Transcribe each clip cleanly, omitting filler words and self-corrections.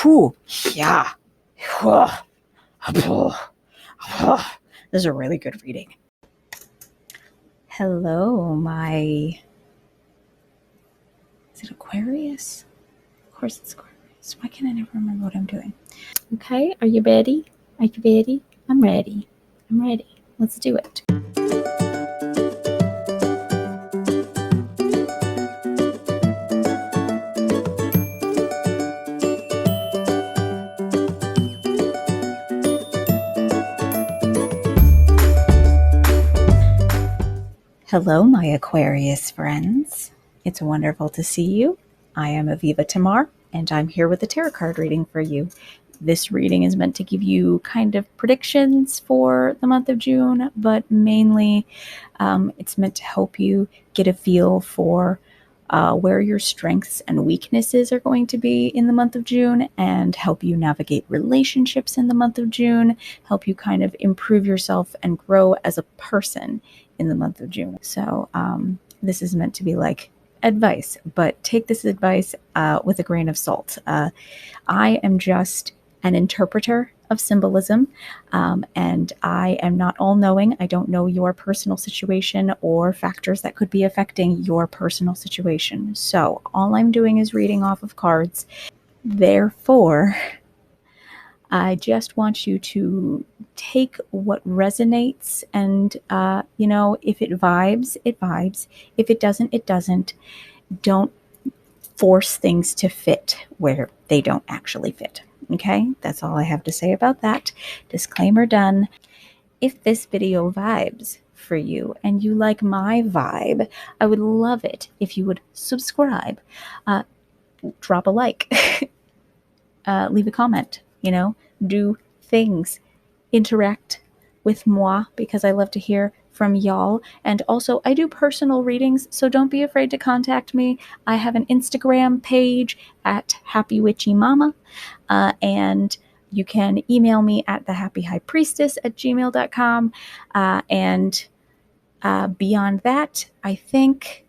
Whew, yeah. This is a really good reading. Hello, my... Is it Aquarius? Of course it's Aquarius. Why can't I never remember what I'm doing? Okay, are you ready? Are you ready? I'm ready. I'm ready. Let's do it. Hello, my Aquarius friends. It's wonderful to see you. I am Aviva Tamar, and I'm here with a tarot card reading for you. This reading is meant to give you kind of predictions for the month of June, but mainly it's meant to help you get a feel for where your strengths and weaknesses are going to be in the month of June, and help you navigate relationships in the month of June, help you kind of improve yourself and grow as a person in the month of June. So this is meant to be like advice, but take this advice with a grain of salt. I am just an interpreter of symbolism, and I am not all-knowing. I don't know your personal situation or factors that could be affecting your personal situation. So all I'm doing is reading off of cards. Therefore, I just want you to take what resonates, and, if it vibes, it vibes. If it doesn't, it doesn't. Don't force things to fit where they don't actually fit. Okay? That's all I have to say about that. Disclaimer done. If this video vibes for you and you like my vibe, I would love it if you would subscribe, drop a like, leave a comment, do things, interact with moi, because I love to hear from y'all. And also, I do personal readings, so don't be afraid to contact me. I have an Instagram page at happywitchymama, and you can email me at thehappyhighpriestess@gmail.com. And beyond that, I think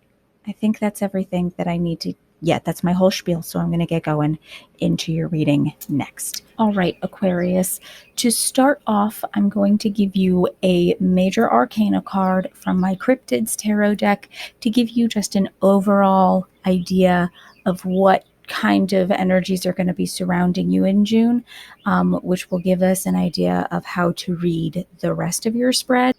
that's everything that I need to. Yeah, that's my whole spiel, so I'm going to get going into your reading next. All right, Aquarius, to start off, I'm going to give you a major arcana card from my Cryptids Tarot deck to give you just an overall idea of what kind of energies are going to be surrounding you in June, which will give us an idea of how to read the rest of your spread.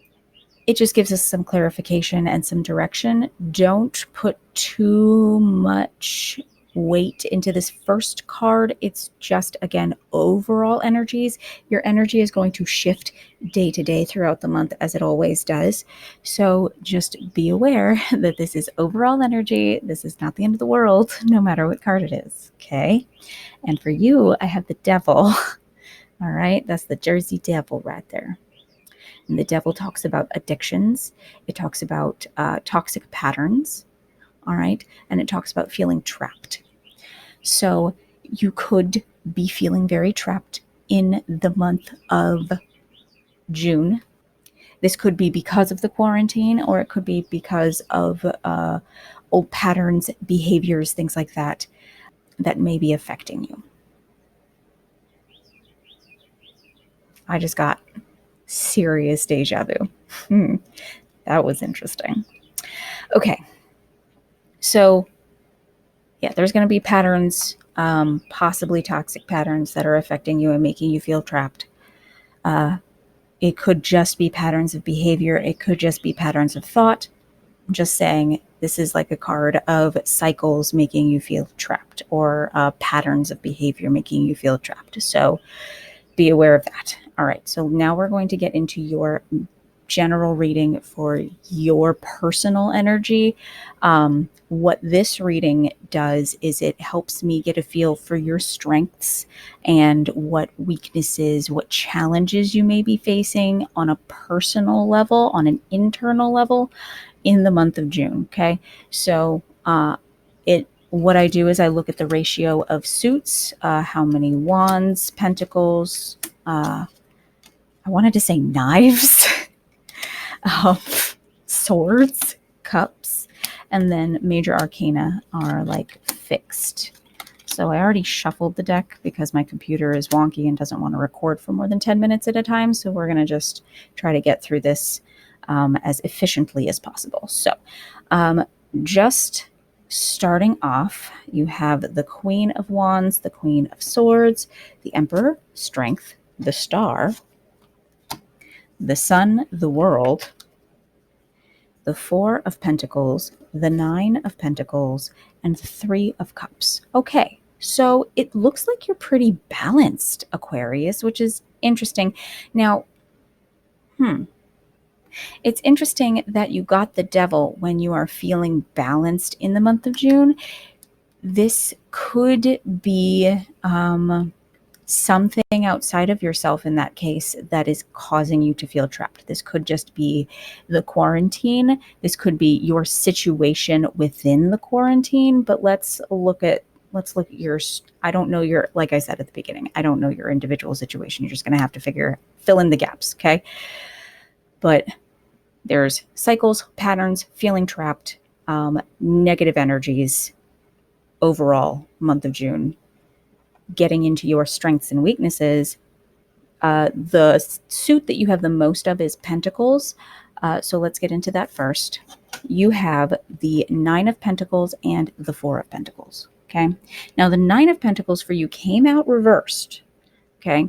It just gives us some clarification and some direction. Don't put too much weight into this first card. It's just, again, overall energies. Your energy is going to shift day to day throughout the month, as it always does. So just be aware that this is overall energy. This is not the end of the world, no matter what card it is, okay? And for you, I have the Devil. All right, that's the Jersey Devil right there. And the Devil talks about addictions. It talks about toxic patterns. All right. And it talks about feeling trapped. So you could be feeling very trapped in the month of June. This could be because of the quarantine, or it could be because of old patterns, behaviors, things like that, that may be affecting you. I just got serious deja vu. That was interesting. Okay. So, yeah, there's going to be patterns, possibly toxic patterns that are affecting you and making you feel trapped. It could just be patterns of behavior. It could just be patterns of thought. I'm just saying this is like a card of cycles making you feel trapped, or patterns of behavior making you feel trapped. So be aware of that. All right, so now we're going to get into your general reading for your personal energy. What this reading does is it helps me get a feel for your strengths and what weaknesses, what challenges you may be facing on a personal level, on an internal level in the month of June. Okay, so what I do is I look at the ratio of suits, how many wands, pentacles, I wanted to say knives, swords, cups, and then major arcana are like fixed. So I already shuffled the deck because my computer is wonky and doesn't want to record for more than 10 minutes at a time. So we're going to just try to get through this as efficiently as possible. So just starting off, you have the Queen of Wands, the Queen of Swords, the Emperor, Strength, the Star, the Sun, the World, the Four of Pentacles, the Nine of Pentacles, and the Three of Cups. Okay, so it looks like you're pretty balanced, Aquarius, which is interesting. Now, it's interesting that you got the Devil when you are feeling balanced in the month of June. This could be something outside of yourself in that case that is causing you to feel trapped. This could just be the quarantine. This could be your situation within the quarantine, but let's look at your, I don't know your, like I said at the beginning, I don't know your individual situation. You're just going to have to fill in the gaps, okay? But there's cycles, patterns, feeling trapped, negative energies overall month of June. Getting into your strengths and weaknesses, the suit that you have the most of is Pentacles. So let's get into that first. You have the Nine of Pentacles and the Four of Pentacles. Okay. Now the Nine of Pentacles for you came out reversed. Okay.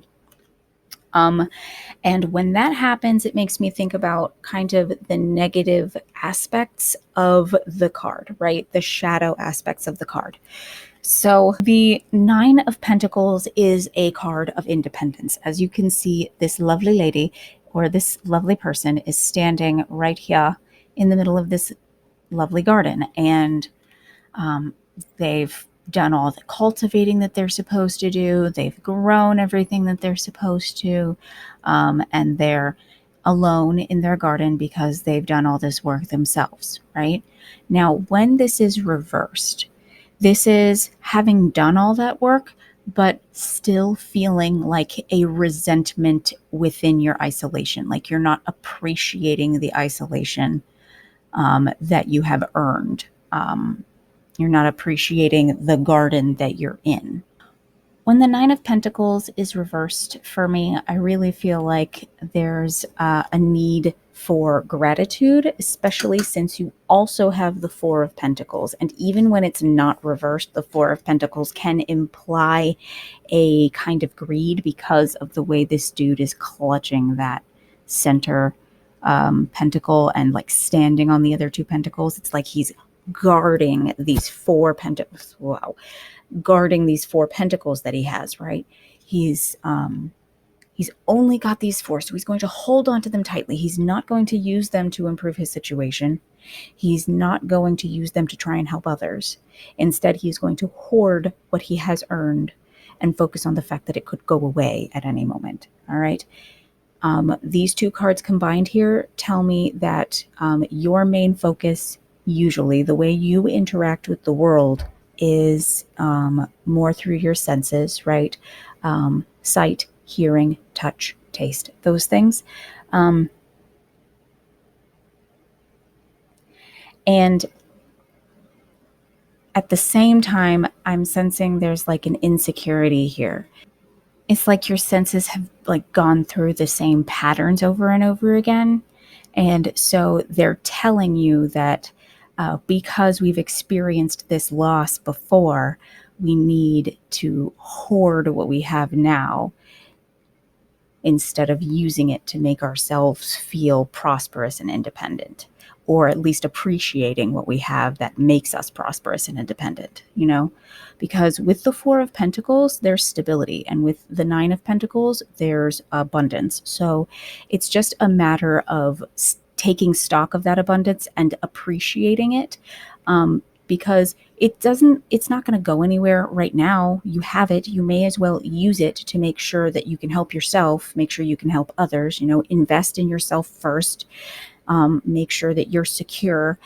And when that happens, it makes me think about kind of the negative aspects of the card, right? The shadow aspects of the card. So the Nine of Pentacles is a card of independence. As you can see, this lovely lady or this lovely person is standing right here in the middle of this lovely garden. And they've done all the cultivating that they're supposed to do. They've grown everything that they're supposed to. And they're alone in their garden because they've done all this work themselves, right? Now, when this is reversed, this is having done all that work, but still feeling like a resentment within your isolation, like you're not appreciating the isolation that you have earned. You're not appreciating the garden that you're in. When the Nine of Pentacles is reversed for me, I really feel like there's a need for gratitude, especially since you also have the Four of Pentacles. And even when it's not reversed, the Four of Pentacles can imply a kind of greed because of the way this dude is clutching that center pentacle and like standing on the other two pentacles. It's like he's guarding these four pentacles. Wow. Guarding these four pentacles that he has, right? He's only got these four, so he's going to hold on to them tightly. He's not going to use them to improve his situation. He's not going to use them to try and help others. Instead, he's going to hoard what he has earned and focus on the fact that it could go away at any moment. All right. These two cards combined here tell me that your main focus, usually the way you interact with the world, is more through your senses, right? Sight, hearing, touch, taste, those things. And at the same time, I'm sensing there's like an insecurity here. It's like your senses have like gone through the same patterns over and over again. And so they're telling you that because we've experienced this loss before, we need to hoard what we have now instead of using it to make ourselves feel prosperous and independent, or at least appreciating what we have that makes us prosperous and independent, you know? Because with the Four of Pentacles, there's stability, and with the Nine of Pentacles, there's abundance. So it's just a matter of taking stock of that abundance and appreciating it, because it's not going to go anywhere right now. You have it. You may as well use it to make sure that you can help yourself, make sure you can help others, invest in yourself first, make sure that you're secure.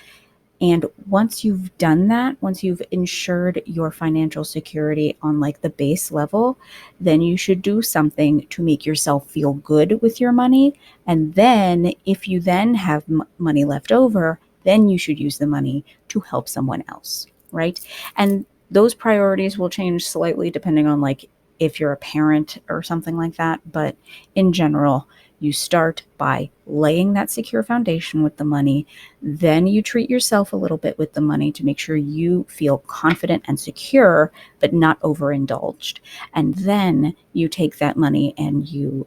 And once you've done that, once you've ensured your financial security on like the base level, then you should do something to make yourself feel good with your money. And then if you then have money left over, then you should use the money to help someone else, right? And those priorities will change slightly depending on like if you're a parent or something like that. But in general, you start by laying that secure foundation with the money. Then you treat yourself a little bit with the money to make sure you feel confident and secure, but not overindulged. And then you take that money and you,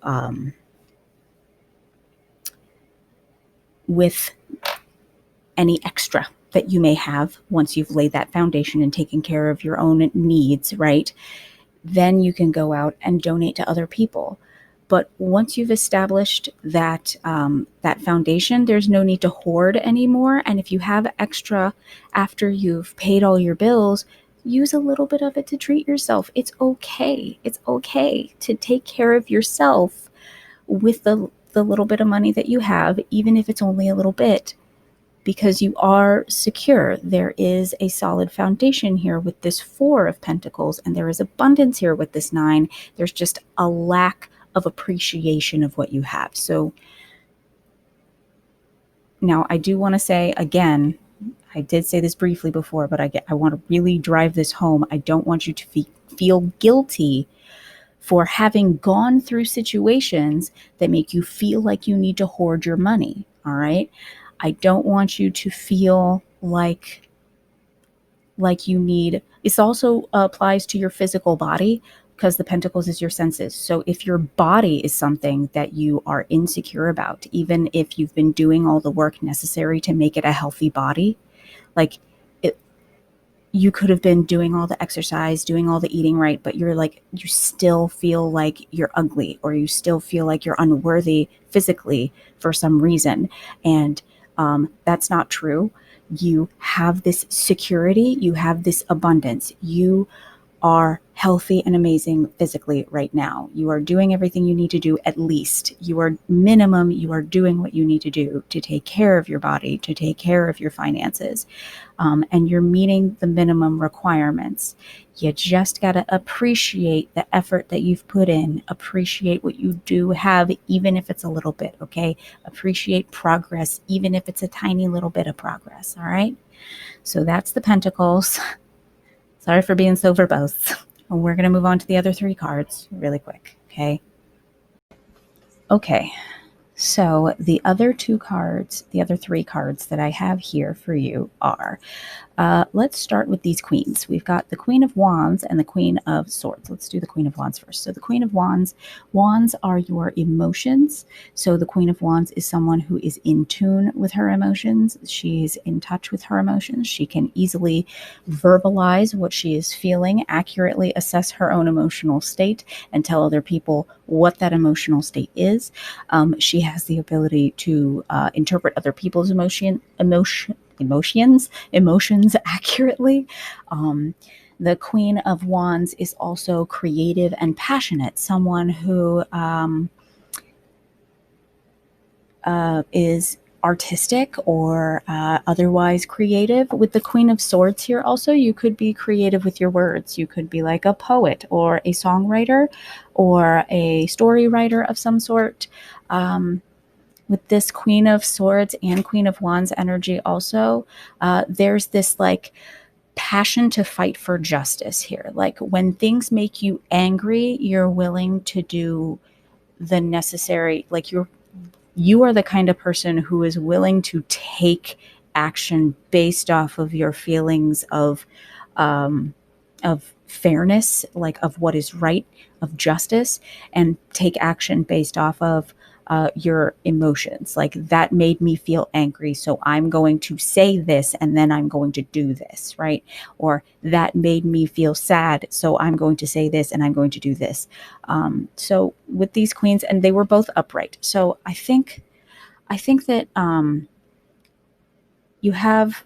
with any extra that you may have once you've laid that foundation and taken care of your own needs, right? Then you can go out and donate to other people. But once you've established that that foundation, there's no need to hoard anymore. And if you have extra after you've paid all your bills, use a little bit of it to treat yourself. It's okay. It's okay to take care of yourself with the little bit of money that you have, even if it's only a little bit, because you are secure. There is a solid foundation here with this 4 of Pentacles, and there is abundance here with this 9. There's just a lack of appreciation of what you have. So now I do want to say again, I did say this briefly before, but I want to really drive this home. I don't want you to feel guilty for having gone through situations that make you feel like you need to hoard your money. All right. I don't want you to feel like you need. This also applies to your physical body, because the Pentacles is your senses. So if your body is something that you are insecure about, even if you've been doing all the work necessary to make it a healthy body, like you could have been doing all the exercise, doing all the eating right, but you're like, you still feel like you're ugly, or you still feel like you're unworthy physically for some reason. And that's not true. You have this security, you have this abundance. You are healthy and amazing physically right now. You are doing everything you need to do. At least you are doing what you need to do to take care of your body, to take care of your finances. And you're meeting the minimum requirements. You just got to appreciate the effort that you've put in, appreciate what you do have, even if it's a little bit, okay? Appreciate progress, even if it's a tiny little bit of progress, all right? So that's the Pentacles. Sorry for being so verbose. We're going to move on to the other 3 cards really quick, okay? Okay, so the other 3 cards that I have here for you are, let's start with these queens. We've got the Queen of Wands and the Queen of Swords. Let's do the Queen of Wands first. So the Queen of Wands are your emotions. So the Queen of Wands is someone who is in tune with her emotions. She's in touch with her emotions. She can easily verbalize what she is feeling, accurately assess her own emotional state, and tell other people what that emotional state is. She has the ability to interpret other people's emotions accurately. The Queen of Wands is also creative and passionate, someone who is artistic or otherwise creative. With the Queen of Swords here also, you could be creative with your words. You could be like a poet or a songwriter or a story writer of some sort. With this Queen of Swords and Queen of Wands energy also, there's this like passion to fight for justice here. Like when things make you angry, you're willing to do the necessary, like you are the kind of person who is willing to take action based off of your feelings of fairness, like of what is right, of justice, and take action based off of your emotions. Like that made me feel angry, so I'm going to say this and then I'm going to do this, right? Or that made me feel sad, so I'm going to say this and I'm going to do this. So with these queens, and they were both upright. So I think that you have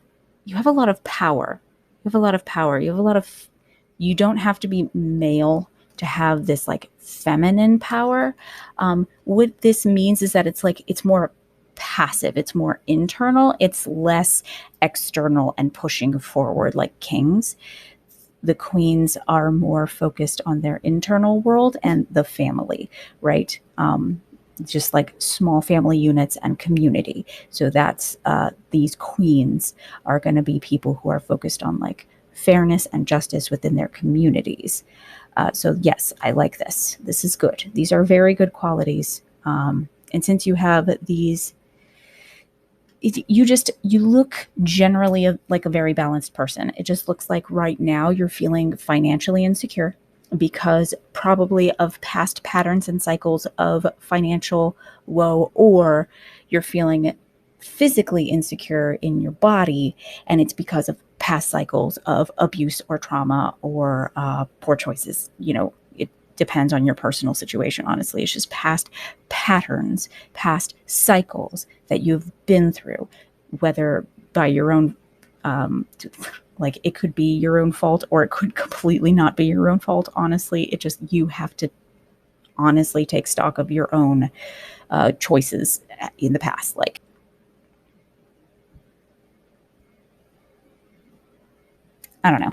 a lot of power. You have a lot of power. You don't have to be male to have this like feminine power. What this means is that it's more passive, it's more internal, it's less external and pushing forward like kings. The queens are more focused on their internal world and the family, right? Just like small family units and community. So that's these queens are going to be people who are focused on like fairness and justice within their communities. So yes, I like this. This is good. These are very good qualities. And since you have these, you look generally like a very balanced person. It just looks like right now you're feeling financially insecure because probably of past patterns and cycles of financial woe, or you're feeling physically insecure in your body, and it's because of past cycles of abuse or trauma or poor choices. It depends on your personal situation, honestly. It's just past patterns, past cycles that you've been through, whether by your own like it could be your own fault, or it could completely not be your own fault. Honestly, you have to honestly take stock of your own choices in the past. Like, I don't know.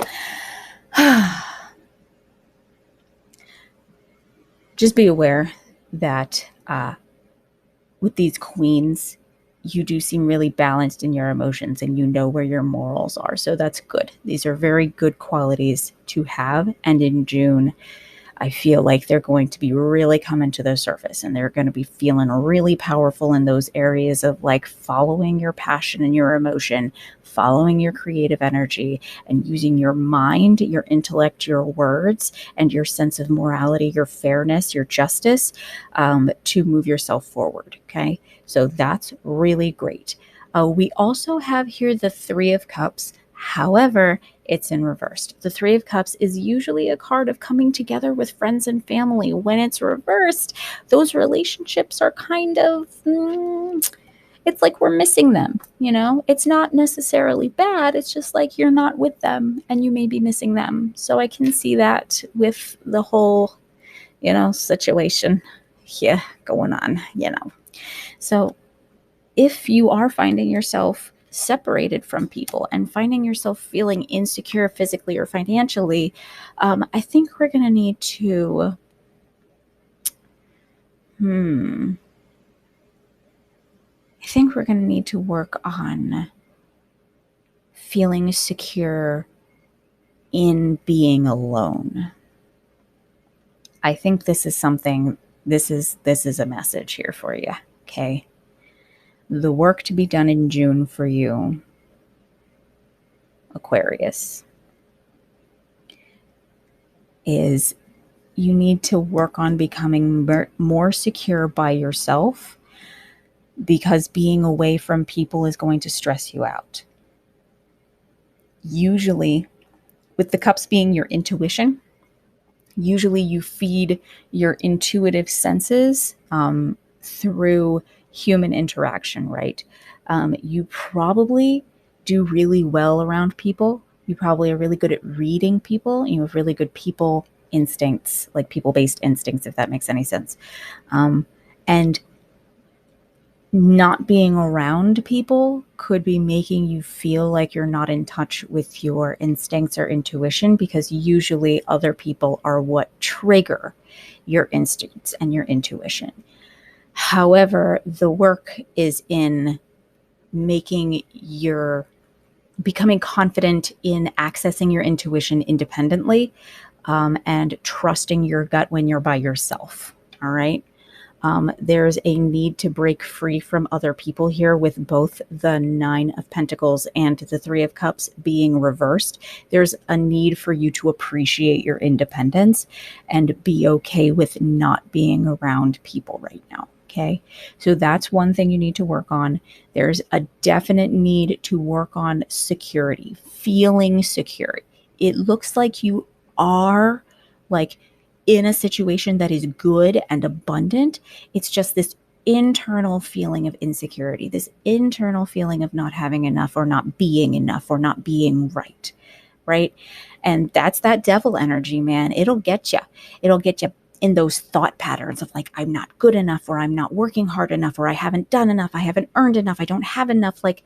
Just be aware that with these queens, you do seem really balanced in your emotions and you know where your morals are. So that's good. These are very good qualities to have. And in June, I feel like they're going to be really coming to the surface, and they're going to be feeling really powerful in those areas of like following your passion and your emotion, following your creative energy, and using your mind, your intellect, your words, and your sense of morality, your fairness, your justice, to move yourself forward. Okay. So that's really great. We also have here the Three of Cups. However, it's in reversed. The Three of Cups is usually a card of coming together with friends and family. When it's reversed, those relationships are kind of, it's like we're missing them, It's not necessarily bad. It's just like you're not with them and you may be missing them. So I can see that with the whole, situation here going on, So if you are finding yourself separated from people and finding yourself feeling insecure physically or financially, I think we're going to need to, work on feeling secure in being alone. I think this is something, this is a message here for you. Okay. The work to be done in June for you, Aquarius, is you need to work on becoming more secure by yourself, because being away from people is going to stress you out. Usually, with the cups being your intuition, usually you feed your intuitive senses through human interaction, right? You probably do really well around people. You probably are really good at reading people. You have really good people instincts, like people-based instincts, if that makes any sense. And not being around people could be making you feel like you're not in touch with your instincts or intuition, because usually other people are what trigger your instincts and your intuition. However, the work is in becoming confident in accessing your intuition independently, and trusting your gut when you're by yourself. All right. There's a need to break free from other people here, with both the Nine of Pentacles and the Three of Cups being reversed. There's a need for you to appreciate your independence and be okay with not being around people right now. Okay. So that's one thing you need to work on. There's a definite need to work on security, feeling secure. It looks like you are like in a situation that is good and abundant. It's just this internal feeling of insecurity, this internal feeling of not having enough, or not being right. Right. And that's that devil energy, man. It'll get you. It'll get you in those thought patterns of like, I'm not good enough, or I'm not working hard enough, or I haven't done enough, I haven't earned enough, I don't have enough. Like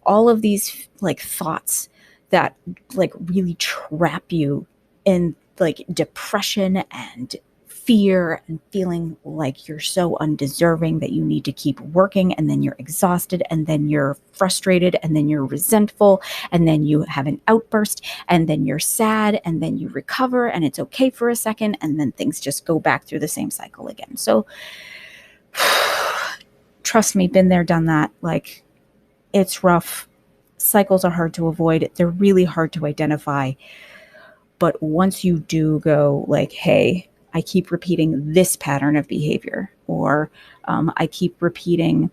all of these like thoughts that like really trap you in like depression and fear and feeling like you're so undeserving that you need to keep working, and then you're exhausted, and then you're frustrated, and then you're resentful, and then you have an outburst, and then you're sad, and then you recover, and it's okay for a second, and then things just go back through the same cycle again. So trust me, been there, done that. Like, it's rough. Cycles are hard to avoid. They're really hard to identify. But once you do go like, hey, I keep repeating this pattern of behavior, or I keep repeating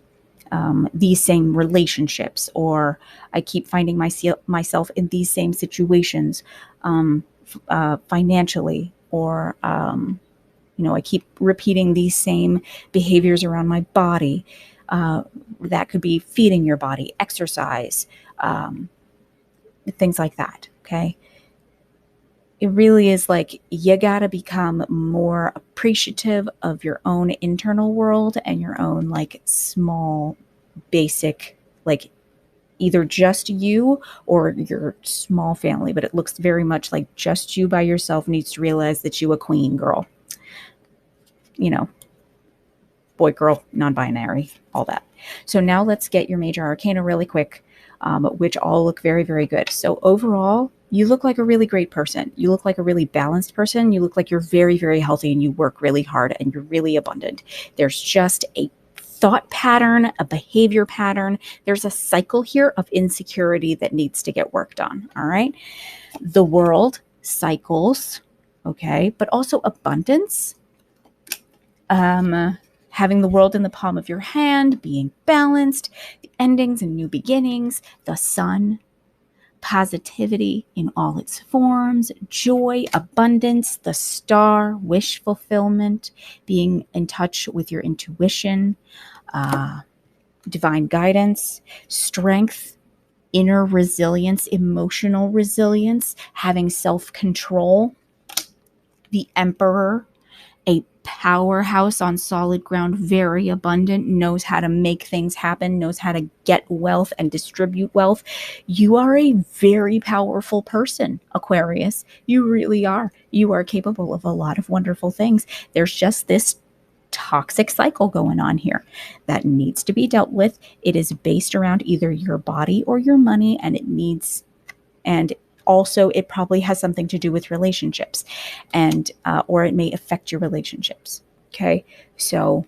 these same relationships, or I keep finding myself in these same situations financially, or, I keep repeating these same behaviors around my body. That could be feeding your body, exercise, things like that. Okay. It really is like, you got to become more appreciative of your own internal world and your own like small, basic, like either just you or your small family. But it looks very much like just you by yourself needs to realize that you a queen, girl. Boy, girl, non-binary, all that. So now let's get your major arcana really quick, which all look very, very good. So overall, you look like a really great person. You look like a really balanced person. You look like you're very, very healthy, and you work really hard, and you're really abundant. There's just a thought pattern, a behavior pattern. There's a cycle here of insecurity that needs to get worked on. All right. The world cycles. Okay. But also abundance. Having the world in the palm of your hand, being balanced, the endings and new beginnings, the sun, positivity in all its forms, joy, abundance, the star, wish fulfillment, being in touch with your intuition, divine guidance, strength, inner resilience, emotional resilience, having self-control, the emperor, a powerhouse on solid ground, very abundant, knows how to make things happen, knows how to get wealth and distribute wealth. You are a very powerful person, Aquarius. You really are. You are capable of a lot of wonderful things. There's just this toxic cycle going on here that needs to be dealt with. It is based around either your body or your money, and also it probably has something to do with relationships, and or it may affect your relationships. Okay, so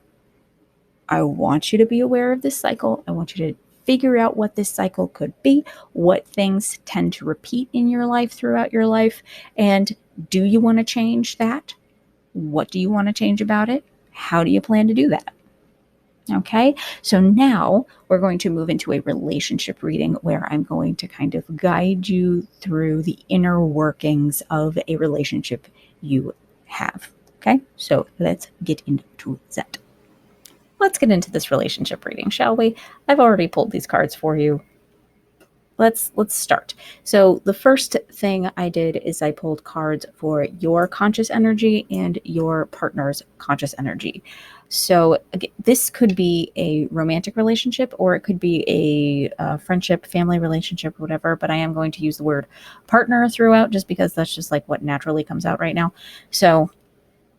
I want you to be aware of this cycle. I want you to figure out what this cycle could be, what things tend to repeat in your life throughout your life, and do you want to change that? What do you want to change about it? How do you plan to do that? Okay, so now we're going to move into a relationship reading where I'm going to kind of guide you through the inner workings of a relationship you have. Okay, so let's get into that. Let's get into this relationship reading, shall we? I've already pulled these cards for you. Let's start. So the first thing I did is I pulled cards for your conscious energy and your partner's conscious energy. So again, this could be a romantic relationship, or it could be a friendship, family relationship, whatever, but I am going to use the word partner throughout just because that's just like what naturally comes out right now. So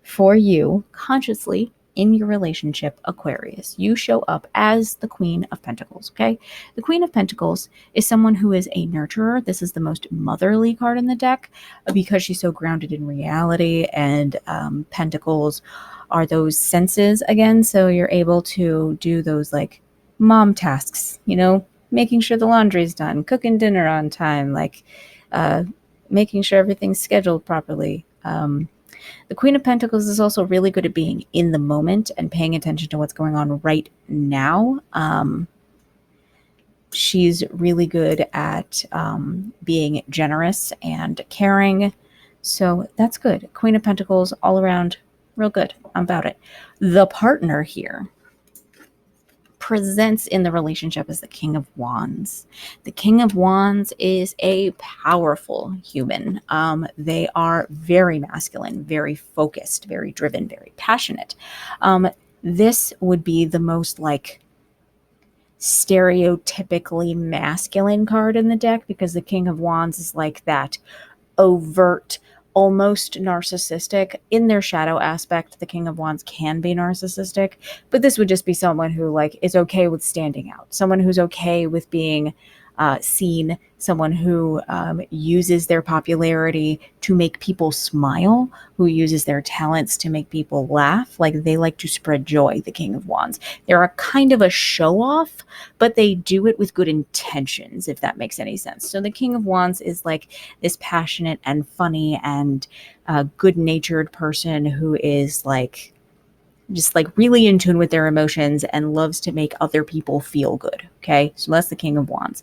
for you, consciously, in your relationship, Aquarius, you show up as the Queen of Pentacles, okay? The Queen of Pentacles is someone who is a nurturer. This is the most motherly card in the deck because she's so grounded in reality, and Pentacles are those senses again, so you're able to do those like mom tasks, making sure the laundry's done, cooking dinner on time, like making sure everything's scheduled properly. The Queen of Pentacles is also really good at being in the moment and paying attention to what's going on right now. She's really good at being generous and caring. So that's good. Queen of Pentacles all around, real good about it. The partner here presents in the relationship as the King of Wands. The King of Wands is a powerful human. They are very masculine, very focused, very driven, very passionate. This would be the most like stereotypically masculine card in the deck because the King of Wands is like that overt, almost narcissistic. In their shadow aspect, the King of Wands can be narcissistic, but this would just be someone who like is okay with standing out, someone who's okay with being seen, someone who uses their popularity to make people smile, who uses their talents to make people laugh. Like they like to spread joy, the King of Wands. They're a kind of a show off, but they do it with good intentions, if that makes any sense. So the King of Wands is like this passionate and funny and good-natured person who is like just like really in tune with their emotions and loves to make other people feel good. Okay, so that's the King of Wands.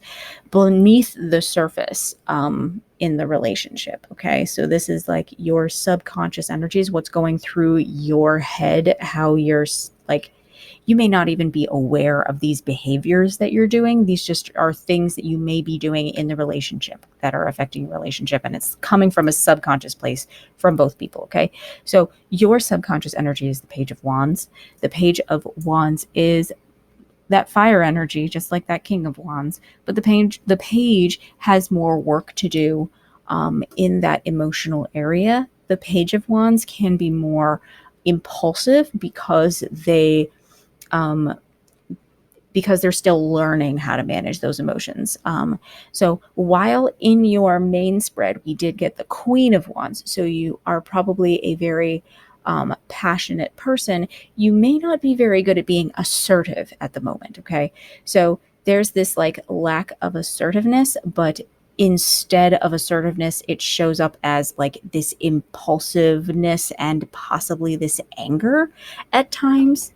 Beneath the surface in the relationship. Okay, so this is like your subconscious energies, what's going through your head, how you're like, you may not even be aware of these behaviors that you're doing. These just are things that you may be doing in the relationship that are affecting your relationship. And it's coming from a subconscious place from both people. Okay. So your subconscious energy is the Page of Wands. The Page of Wands is that fire energy, just like that King of Wands. But the page has more work to do in that emotional area. The Page of Wands can be more impulsive because they're still learning how to manage those emotions. So while in your main spread, we did get the Queen of Wands. So you are probably a very passionate person. You may not be very good at being assertive at the moment. Okay. So there's this like lack of assertiveness, but instead of assertiveness, it shows up as like this impulsiveness and possibly this anger at times.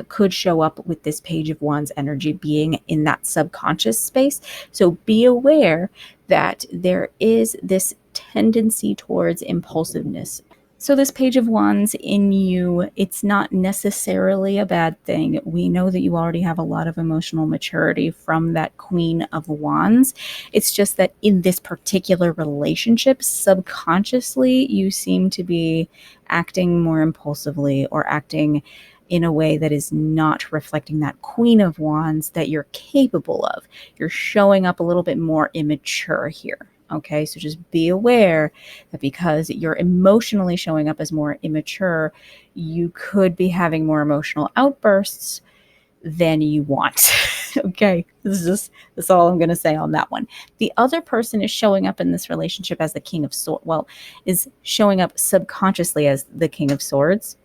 Could show up with this Page of Wands energy being in that subconscious space. So be aware that there is this tendency towards impulsiveness. So this Page of Wands in you, it's not necessarily a bad thing. We know that you already have a lot of emotional maturity from that Queen of Wands. It's just that in this particular relationship, subconsciously, you seem to be acting more impulsively or acting in a way that is not reflecting that Queen of Wands that you're capable of. You're showing up a little bit more immature here. Okay, so just be aware that because you're emotionally showing up as more immature, you could be having more emotional outbursts than you want. Okay, that's all I'm going to say on that one. The other person is showing up in this relationship as the King of Swords. Well, is showing up subconsciously as the King of Swords,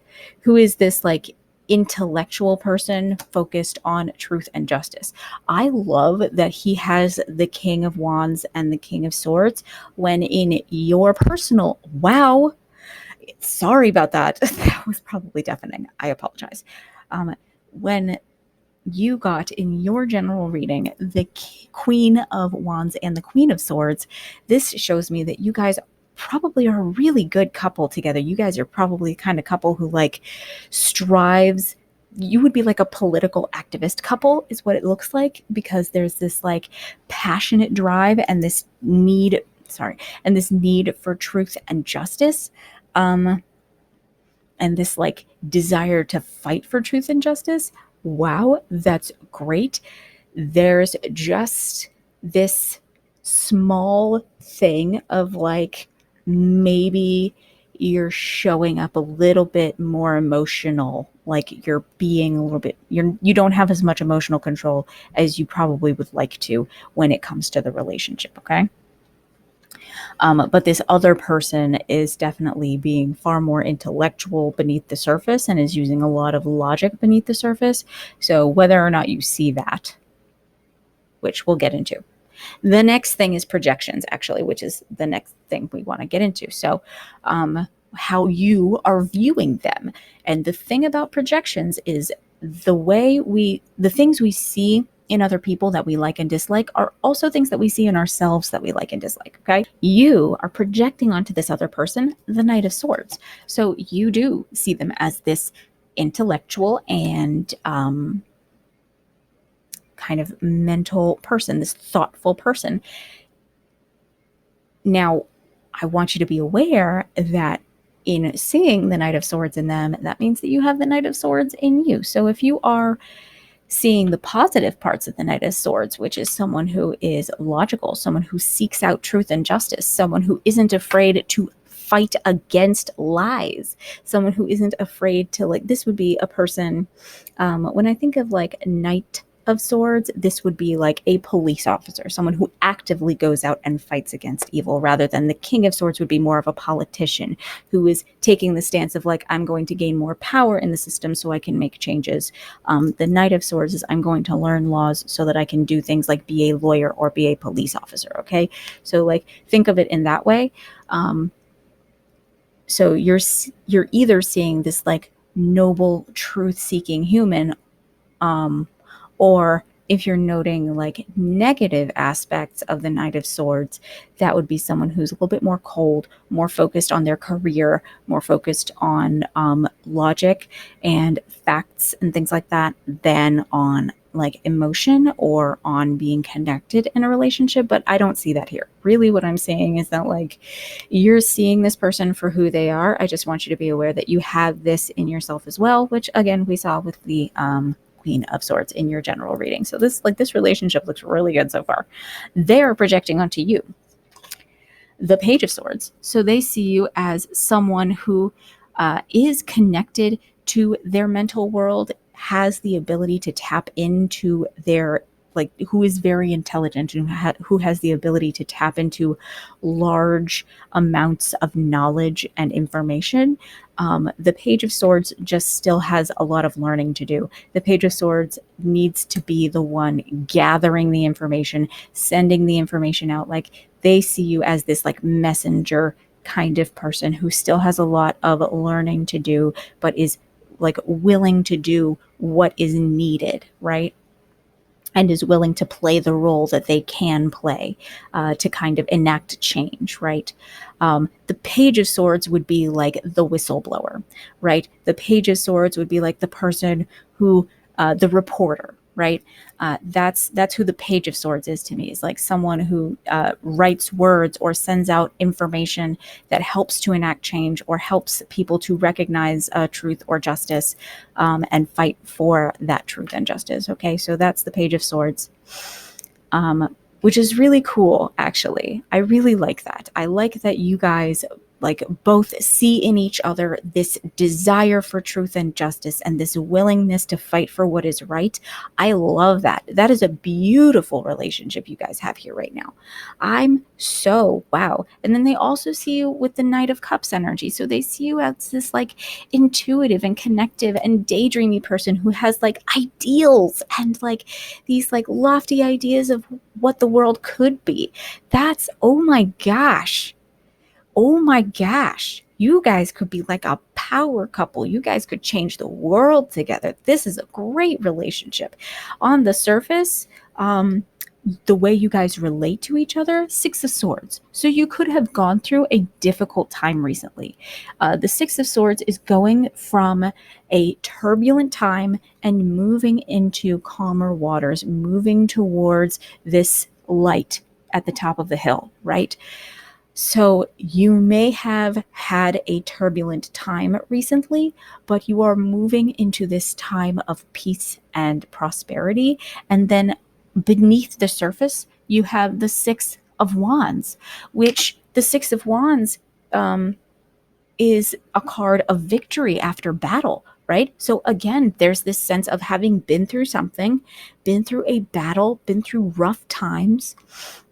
who is this like intellectual person focused on truth and justice. I love that he has the King of Wands and the King of Swords when in your personal, wow, sorry about that. That was probably deafening. I apologize. When you got in your general reading the Queen of Wands and the Queen of Swords, this shows me that you guys probably are a really good couple together. You guys are probably the kind of couple who like strives. You would be like a political activist couple is what it looks like, because there's this like passionate drive and this need for truth and justice. And this like desire to fight for truth and justice. Wow, that's great. There's just this small thing of like, maybe you're showing up a little bit more emotional, like you're being a little bit, you don't have as much emotional control as you probably would like to when it comes to the relationship. Okay. But this other person is definitely being far more intellectual beneath the surface and is using a lot of logic beneath the surface. So whether or not you see that, which we'll get into. The next thing is projections, actually, which is the next thing we want to get into. So how you are viewing them. And the thing about projections is the things we see in other people that we like and dislike are also things that we see in ourselves that we like and dislike. Okay. You are projecting onto this other person the Knight of Swords. So you do see them as this intellectual and kind of mental person, this thoughtful person. Now, I want you to be aware that in seeing the Knight of Swords in them, that means that you have the Knight of Swords in you. So if you are seeing the positive parts of the Knight of Swords, which is someone who is logical, someone who seeks out truth and justice, someone who isn't afraid to fight against lies, someone who isn't afraid to, like, this would be a person, when I think of like Knight of Swords, this would be like a police officer, someone who actively goes out and fights against evil, rather than the King of Swords would be more of a politician who is taking the stance of like, I'm going to gain more power in the system so I can make changes. The Knight of Swords is, I'm going to learn laws so that I can do things like be a lawyer or be a police officer. Okay, so like think of it in that way. So you're either seeing this like noble, truth-seeking human, or if you're noting like negative aspects of the Knight of Swords, that would be someone who's a little bit more cold, more focused on their career, more focused on logic and facts and things like that than on like emotion or on being connected in a relationship. But I don't see that here. Really what I'm saying is that like you're seeing this person for who they are. I just want you to be aware that you have this in yourself as well, which again we saw with the Queen of Swords in your general reading. So this relationship looks really good so far. They're projecting onto you the Page of Swords. So they see you as someone who is connected to their mental world, has the ability to tap into their, like, who is very intelligent and who has the ability to tap into large amounts of knowledge and information. The Page of Swords just still has a lot of learning to do. The Page of Swords needs to be the one gathering the information, sending the information out. Like, they see you as this like messenger kind of person who still has a lot of learning to do, but is like willing to do what is needed, right? And is willing to play the role that they can play to kind of enact change, right? The Page of Swords would be like the whistleblower, right? The Page of Swords would be like the person who, the reporter, right? That's who the Page of Swords is to me. Is like someone who writes words or sends out information that helps to enact change or helps people to recognize truth or justice, and fight for that truth and justice. Okay, so that's the Page of Swords, which is really cool, actually. I really like that. I like that you guys like both see in each other this desire for truth and justice and this willingness to fight for what is right. I love that. That is a beautiful relationship you guys have here right now. I'm so wow. And then they also see you with the Knight of Cups energy. So they see you as this like intuitive and connective and daydreamy person who has like ideals and like these like lofty ideas of what the world could be. That's, oh my gosh. Oh my gosh, you guys could be like a power couple. You guys could change the world together. This is a great relationship. On the surface, the way you guys relate to each other, Six of Swords. So you could have gone through a difficult time recently. The Six of Swords is going from a turbulent time and moving into calmer waters, moving towards this light at the top of the hill, right? So you may have had a turbulent time recently, but you are moving into this time of peace and prosperity. And then beneath the surface, you have the Six of Wands, which the Six of Wands is a card of victory after battle, right? So again, there's this sense of having been through something, been through a battle, been through rough times,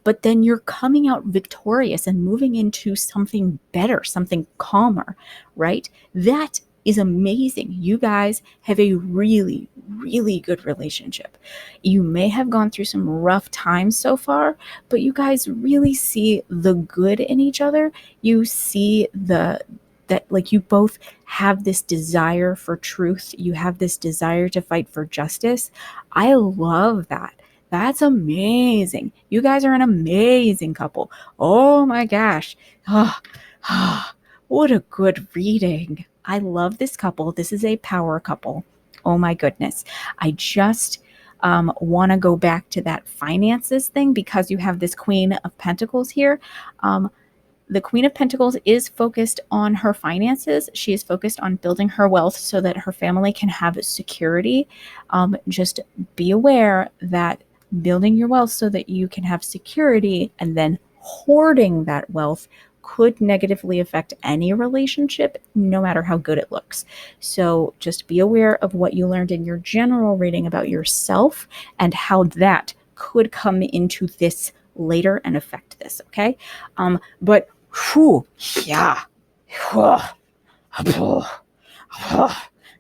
but then you're coming out victorious and moving into something better, something calmer, right? That is amazing. You guys have a really, really good relationship. You may have gone through some rough times so far, but you guys really see the good in each other. You see that like you both have this desire for truth. You have this desire to fight for justice. I love that. That's amazing. You guys are an amazing couple. Oh my gosh. What a good reading. I love this couple. This is a power couple. Oh my goodness. I just want to go back to that finances thing because you have this Queen of Pentacles here. The Queen of Pentacles is focused on her finances. She is focused on building her wealth so that her family can have security. Just be aware that building your wealth so that you can have security and then hoarding that wealth could negatively affect any relationship, no matter how good it looks. So just be aware of what you learned in your general reading about yourself and how that could come into this later and affect this, okay? But whew, yeah.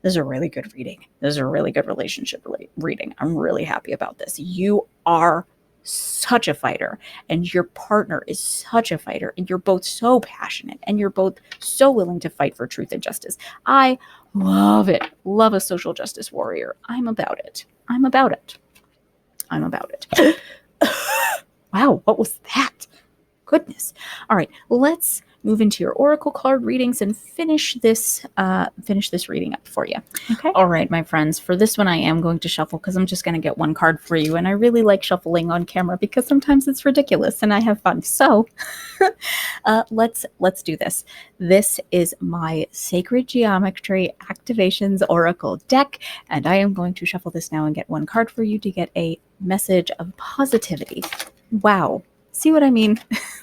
This is a really good reading. This is a really good relationship reading. I'm really happy about this. You are such a fighter, and your partner is such a fighter, and you're both so passionate, and you're both so willing to fight for truth and justice. I love it. Love a social justice warrior. I'm about it. I'm about it. I'm about it. Wow, what was that? Goodness. All right, let's move into your oracle card readings and finish this reading up for you. Okay. All right, my friends. For this one, I am going to shuffle because I'm just going to get one card for you, and I really like shuffling on camera because sometimes it's ridiculous and I have fun. So, let's do this. This is my Sacred Geometry Activations Oracle deck, and I am going to shuffle this now and get one card for you to get a message of positivity. Wow. See what I mean?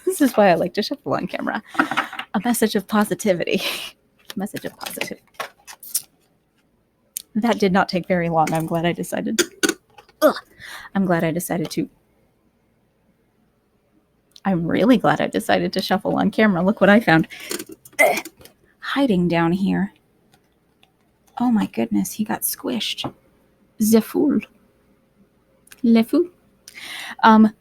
This is why I like to shuffle on camera. A message of positivity. A message of positivity. That did not take very long. I'm glad I decided. I'm really glad I decided to shuffle on camera. Look what I found. Hiding down here. Oh my goodness, he got squished. The fool. Le fou.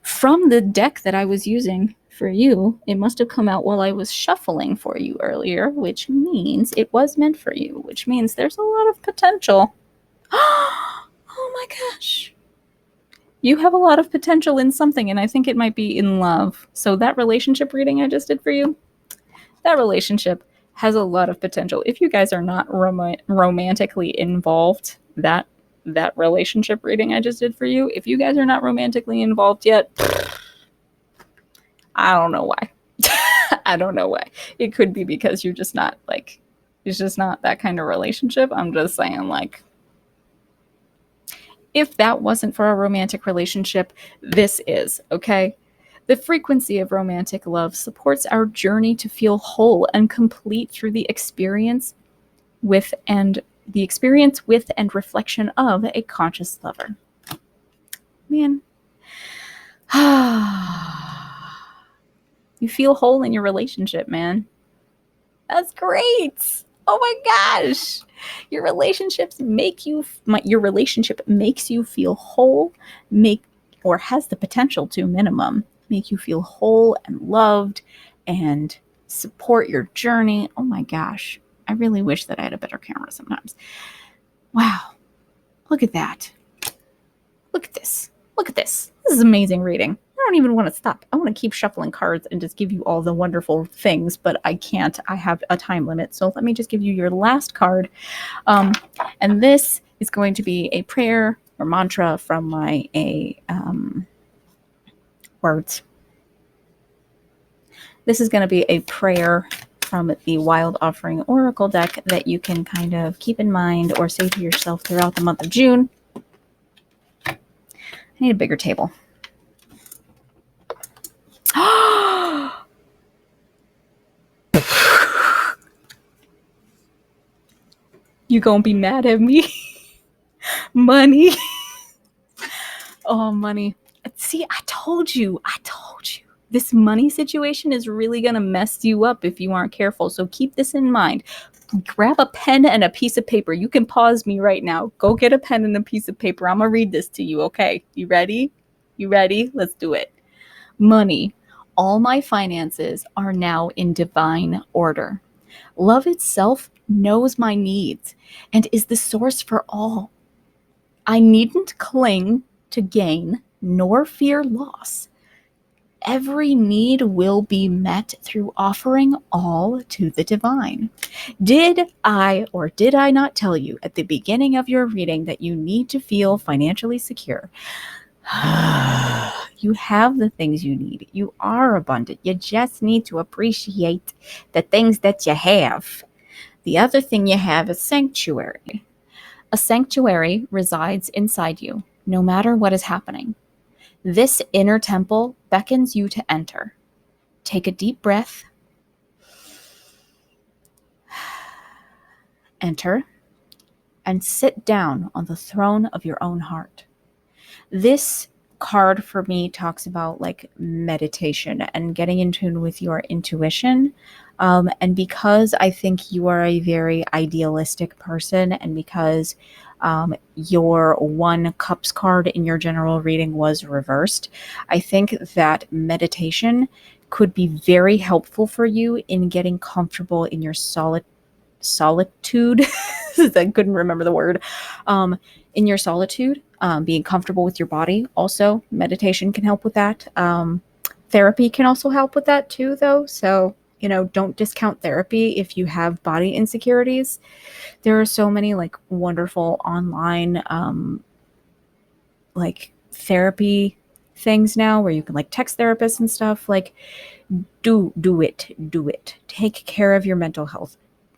From the deck that I was using for you, it must have come out while I was shuffling for you earlier, which means it was meant for you, which means there's a lot of potential. Oh my gosh. You have a lot of potential in something, and I think it might be in love. So that relationship reading I just did for you, that relationship has a lot of potential. If you guys are not romantically involved, that relationship reading I just did for you, if you guys are not romantically involved yet, I don't know why. I don't know why. It could be because you're just not like, it's just not that kind of relationship. I'm just saying, like, if that wasn't for a romantic relationship, this is, okay? The frequency of romantic love supports our journey to feel whole and complete through the experience with and reflection of a conscious lover. Man. You feel whole in your relationship, man. That's great. Oh my gosh. Your relationship makes you feel whole, or has the potential to minimum make you feel whole and loved and support your journey. Oh my gosh. I really wish that I had a better camera sometimes. Wow. Look at that. Look at this. Look at this. This is amazing reading. I don't even want to stop. I want to keep shuffling cards and just give you all the wonderful things, but I can't. I have a time limit. So let me just give you your last card. And this is going to be a prayer or mantra from my words. This is going to be a prayer from the Wild Offering Oracle deck that you can kind of keep in mind or say to yourself throughout the month of June. I need a bigger table. You gonna be mad at me? Money. Oh, money. See, I told you. This money situation is really gonna mess you up if you aren't careful. So keep this in mind. Grab a pen and a piece of paper. You can pause me right now. Go get a pen and a piece of paper. I'm gonna read this to you, okay? You ready? You ready? Let's do it. Money. All my finances are now in divine order. Love itself knows my needs and is the source for all. I needn't cling to gain nor fear loss. Every need will be met through offering all to the divine. Did I not tell you at the beginning of your reading that you need to feel financially secure? You have the things you need. You are abundant. You just need to appreciate the things that you have. The other thing you have is sanctuary. A sanctuary resides inside you, no matter what is happening. This inner temple beckons you to enter. Take a deep breath enter and sit down on the throne of your own heart. This card for me talks about like meditation and getting in tune with your intuition. And because I think you are a very idealistic person, and because your one cups card in your general reading was reversed, I think that meditation could be very helpful for you in getting comfortable in your solitude. I couldn't remember the word. In your solitude, being comfortable with your body. Also, meditation can help with that. Therapy can also help with that too, though. So, don't discount therapy if you have body insecurities. There are so many like wonderful online like therapy things now where you can like text therapists and stuff. Like, do it. Take care of your mental health.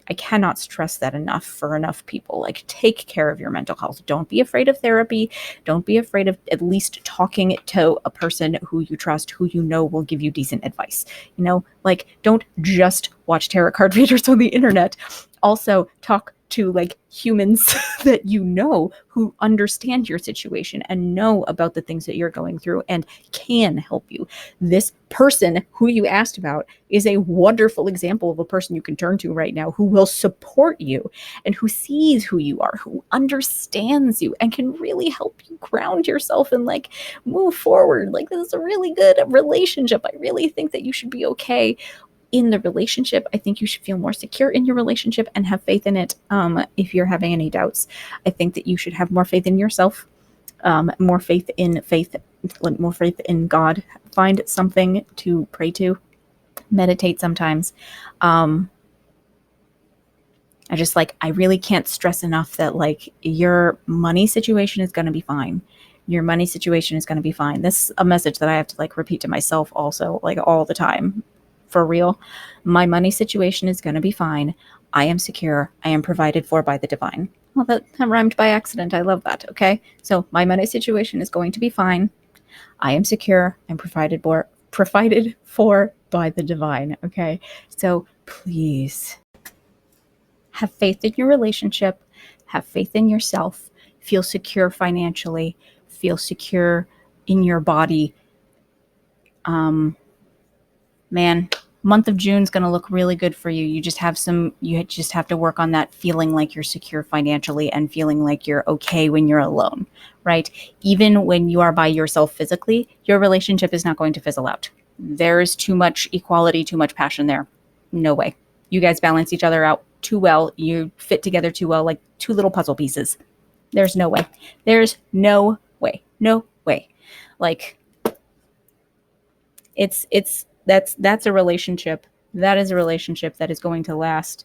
I cannot stress that enough for enough people. Like, take care of your mental health. Don't be afraid of therapy. Don't be afraid of at least talking to a person who you trust, who you know will give you decent advice. Like, don't just watch tarot card readers on the internet. Also, talk to like humans that who understand your situation and know about the things that you're going through and can help you. This person who you asked about is a wonderful example of a person you can turn to right now who will support you and who sees who you are, who understands you and can really help you ground yourself and like move forward. Like, this is a really good relationship. I really think that you should be okay in the relationship. I think you should feel more secure in your relationship and have faith in it. If you're having any doubts, I think that you should have more faith in yourself, more faith in God. Find something to pray to, meditate sometimes. I really can't stress enough that like your money situation is going to be fine. Your money situation is going to be fine. This is a message that I have to like repeat to myself also, like all the time. For real, my money situation is going to be fine. I am secure. I am provided for by the divine. Well, that rhymed by accident. I love that. Okay. So my money situation is going to be fine. I am secure. I'm provided for by the divine. Okay. So please have faith in your relationship, have faith in yourself, feel secure financially, feel secure in your body. Man, month of June is going to look really good for you. You just have to work on that feeling like you're secure financially and feeling like you're okay when you're alone, right? Even when you are by yourself physically, your relationship is not going to fizzle out. There's too much equality, too much passion there. No way. You guys balance each other out too well. You fit together too well, like two little puzzle pieces. There's no way. There's no way. No way. Like, that's a relationship. That is a relationship that is going to last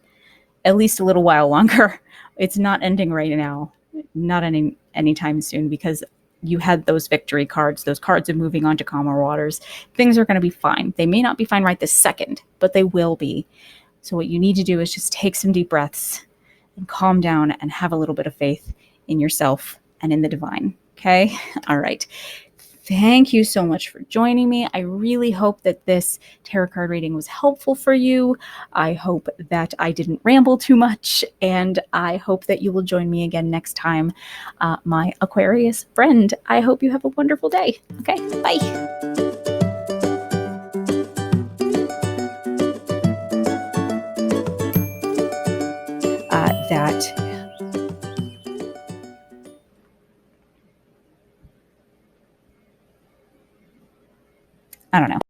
at least a little while longer. It's not ending right now, not ending anytime soon, because you had those victory cards, those cards of moving on to calmer waters. Things are going to be fine. They may not be fine right this second, but they will be. So what you need to do is just take some deep breaths and calm down and have a little bit of faith in yourself and in the divine. Okay? All right. Thank you so much for joining me. I really hope that this tarot card reading was helpful for you. I hope that I didn't ramble too much, and I hope that you will join me again next time, my Aquarius friend. I hope you have a wonderful day. Okay, bye. I don't know.